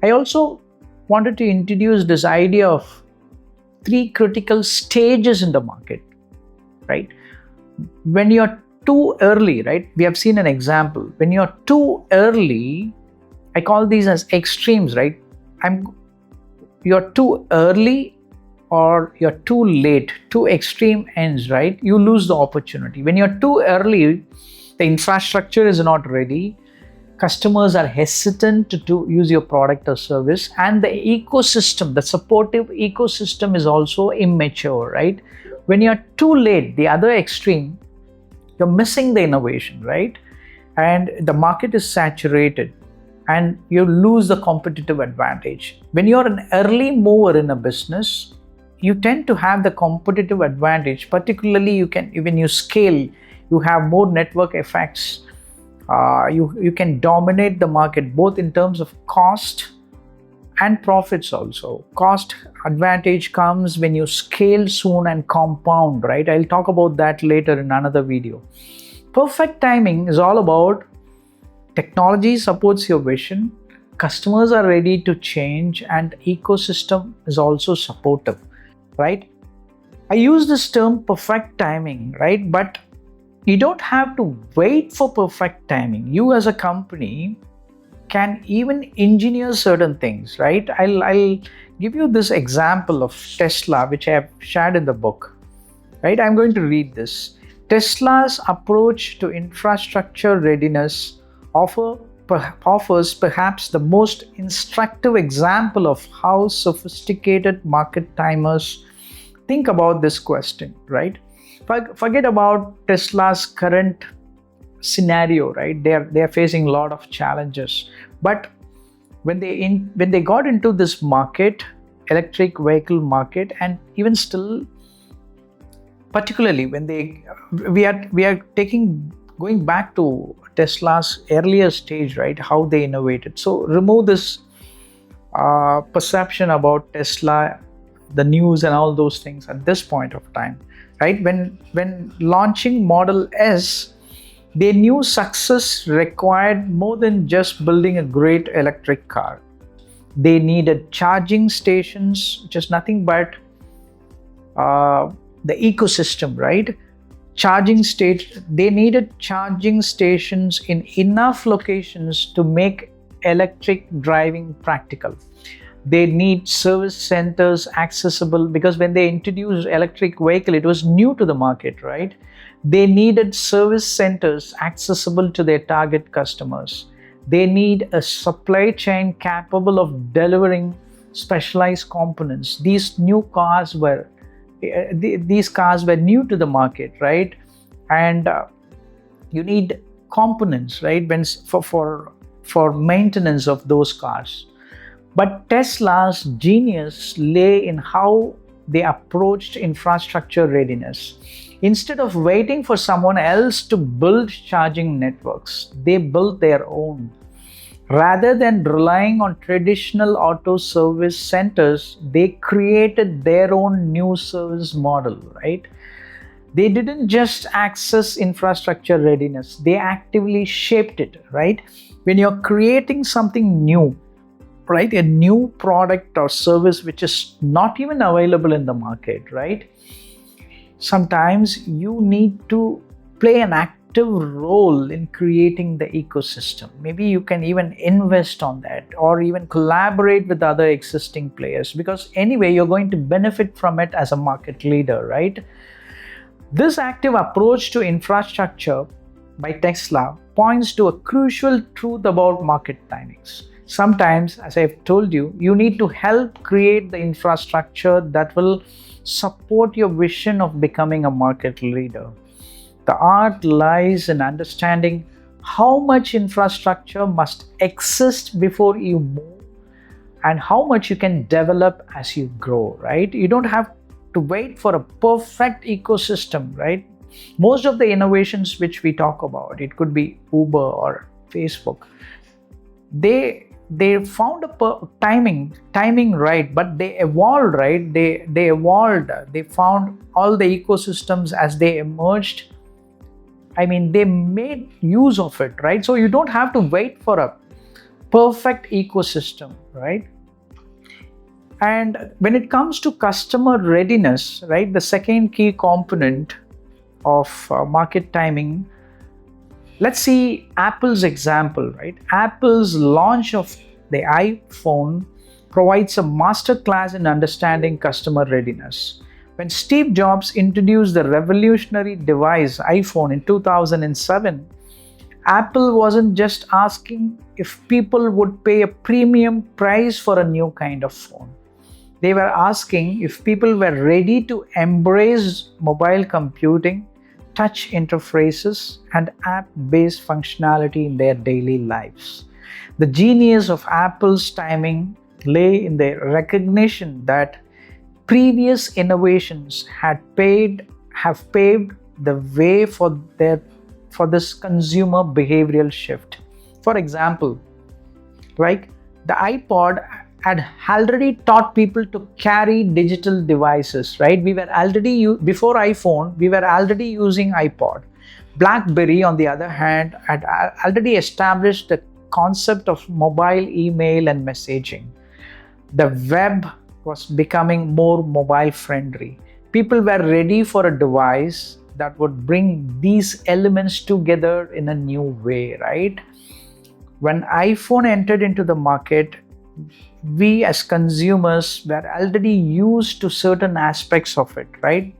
I also wanted to introduce this idea of three critical stages in the market, right? When you're too early, right? We have seen an example. When you're too early, I call these as extremes, right? You're too early or you're too late, two extreme ends, right? You lose the opportunity. When you're too early, the infrastructure is not ready, customers are hesitant to use your product or service, and the ecosystem, the supportive ecosystem, is also immature, right? When you're too late, the other extreme, you're missing the innovation, right? And the market is saturated and you lose the competitive advantage. When you're an early mover in a business, you tend to have the competitive advantage. Particularly, when you scale, you have more network effects. You can dominate the market both in terms of cost and profits also. Cost advantage comes when you scale soon and compound, right? I'll talk about that later in another video. Perfect timing is all about technology supports your vision, customers are ready to change, and ecosystem is also supportive, right? I use this term perfect timing, right? But you don't have to wait for perfect timing. You as a company can even engineer certain things, right? I'll give you this example of Tesla, which I have shared in the book, right? I'm going to read this. Tesla's approach to infrastructure readiness offers perhaps the most instructive example of how sophisticated market timers think about this question, right? Forget about Tesla's current scenario, right? They are facing a lot of challenges, but when they got into this market, electric vehicle market, and even still, particularly when we are going back to Tesla's earlier stage, right? How they innovated. So remove this perception about Tesla, the news and all those things at this point of time, right? When launching Model S, they knew success required more than just building a great electric car. They needed charging stations, which is nothing but the ecosystem, right? They needed charging stations in enough locations to make electric driving practical. They need service centers accessible, because when they introduced electric vehicle, it was new to the market, right? They needed service centers accessible to their target customers. They need a supply chain capable of delivering specialized components. These cars were new to the market, right? And you need components, right? For maintenance of those cars. But Tesla's genius lay in how they approached infrastructure readiness. Instead of waiting for someone else to build charging networks, they built their own. Rather than relying on traditional auto service centers, they created their own new service model, right? They didn't just access infrastructure readiness, they actively shaped it, right? When you're creating something new, right, a new product or service which is not even available in the market, right? Sometimes you need to play an active role in creating the ecosystem. Maybe you can even invest on that or even collaborate with other existing players, because anyway, you're going to benefit from it as a market leader, right? This active approach to infrastructure by Tesla points to a crucial truth about market timings. Sometimes, as I've told you, you need to help create the infrastructure that will support your vision of becoming a market leader. The art lies in understanding how much infrastructure must exist before you move and how much you can develop as you grow, right? You don't have to wait for a perfect ecosystem, right? Most of the innovations which we talk about, it could be Uber or Facebook, they found a timing right, but they evolved, right? They evolved. They found all the ecosystems as they emerged. I mean, they made use of it, right? So you don't have to wait for a perfect ecosystem, right? And when it comes to customer readiness, right, the second key component of market timing, let's see Apple's example, right? Apple's launch of the iPhone provides a masterclass in understanding customer readiness. When Steve Jobs introduced the revolutionary device iPhone in 2007, Apple wasn't just asking if people would pay a premium price for a new kind of phone. They were asking if people were ready to embrace mobile computing, touch interfaces, and app-based functionality in their daily lives. The genius of Apple's timing lay in the recognition that previous innovations have paved the way for this consumer behavioral shift. For example, right, the iPod had already taught people to carry digital devices, right? We were already before iPhone, we were already using iPod. BlackBerry, on the other hand, had already established the concept of mobile email and messaging. The web was becoming more mobile friendly. People were ready for a device that would bring these elements together in a new way, right? When iPhone entered into the market, we as consumers were already used to certain aspects of it, right?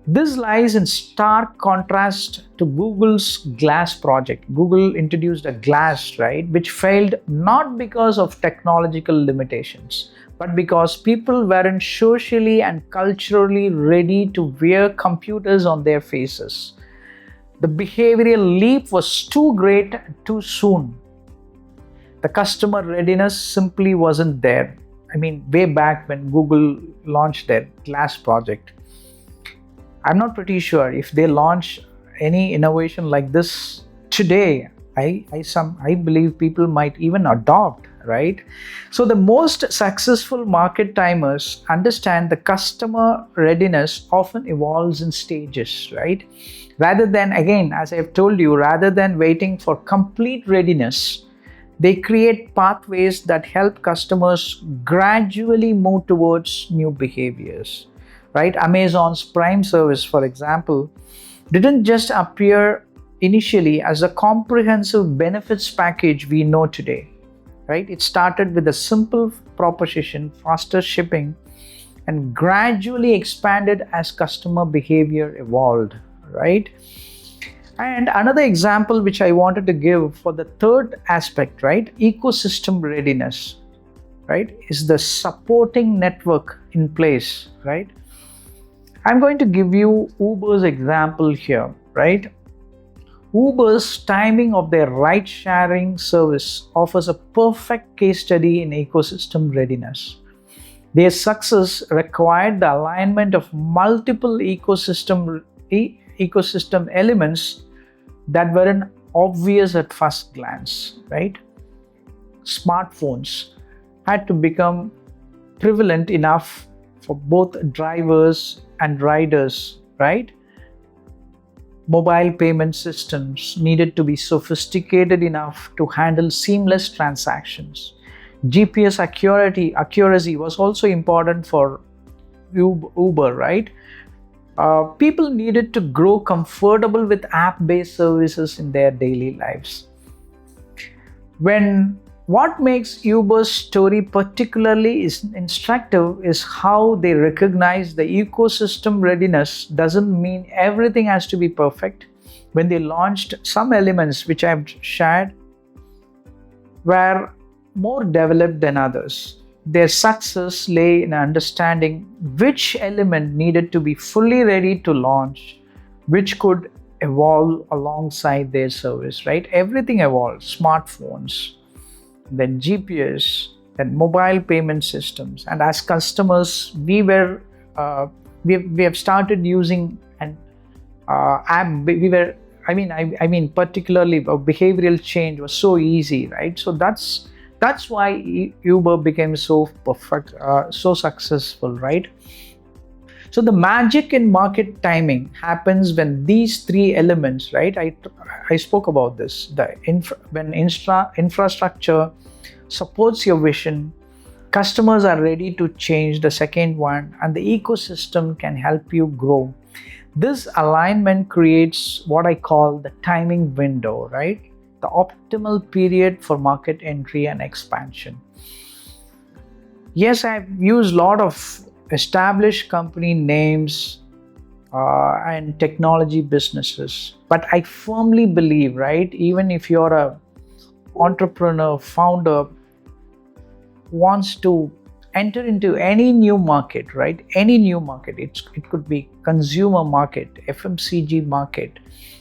This lies in stark contrast to Google's Glass project. Google introduced a Glass, right, which failed not because of technological limitations, but because people weren't socially and culturally ready to wear computers on their faces. The behavioral leap was too great too soon. The customer readiness simply wasn't there. I mean, way back when Google launched their Glass project. I'm not pretty sure if they launch any innovation like this today. I believe people might even adopt, right? So the most successful market timers understand the customer readiness often evolves in stages, right? Rather than, again, as I've told you, rather than waiting for complete readiness, they create pathways that help customers gradually move towards new behaviors, right? Amazon's Prime service, for example, didn't just appear initially as a comprehensive benefits package we know today, right? It started with a simple proposition, faster shipping, and gradually expanded as customer behavior evolved, right? And another example which I wanted to give for the third aspect, right, ecosystem readiness, right, is the supporting network in place, right? I'm going to give you Uber's example here, right? Uber's timing of their ride-sharing service offers a perfect case study in ecosystem readiness. Their success required the alignment of multiple ecosystem elements that weren't obvious at first glance, right? Smartphones had to become prevalent enough for both drivers and riders, right? Mobile payment systems needed to be sophisticated enough to handle seamless transactions. GPS accuracy was also important for Uber, right? People needed to grow comfortable with app-based services in their daily lives. What makes Uber's story particularly instructive is how they recognize the ecosystem readiness doesn't mean everything has to be perfect. When they launched, some elements which I've shared were more developed than others. Their success lay in understanding which element needed to be fully ready to launch, which could evolve alongside their service, right? Everything evolved, smartphones, then GPS, then mobile payment systems. And as customers, we have started using an app. Particularly behavioral change was so easy, right? So that's why Uber became so perfect, so successful, right? So the magic in market timing happens when these three elements, right? I spoke about this. When infrastructure supports your vision, customers are ready to change, the second one, and the ecosystem can help you grow. This alignment creates what I call the timing window, right? The optimal period for market entry and expansion. Yes, I've used a lot of established company names and technology businesses, but I firmly believe, right, even if you're a entrepreneur, founder, wants to enter into any new market, right? Any new market. It could be consumer market, FMCG market,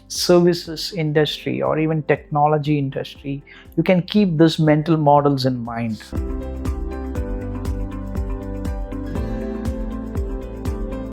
services industry, or even technology industry. You can keep these mental models in mind.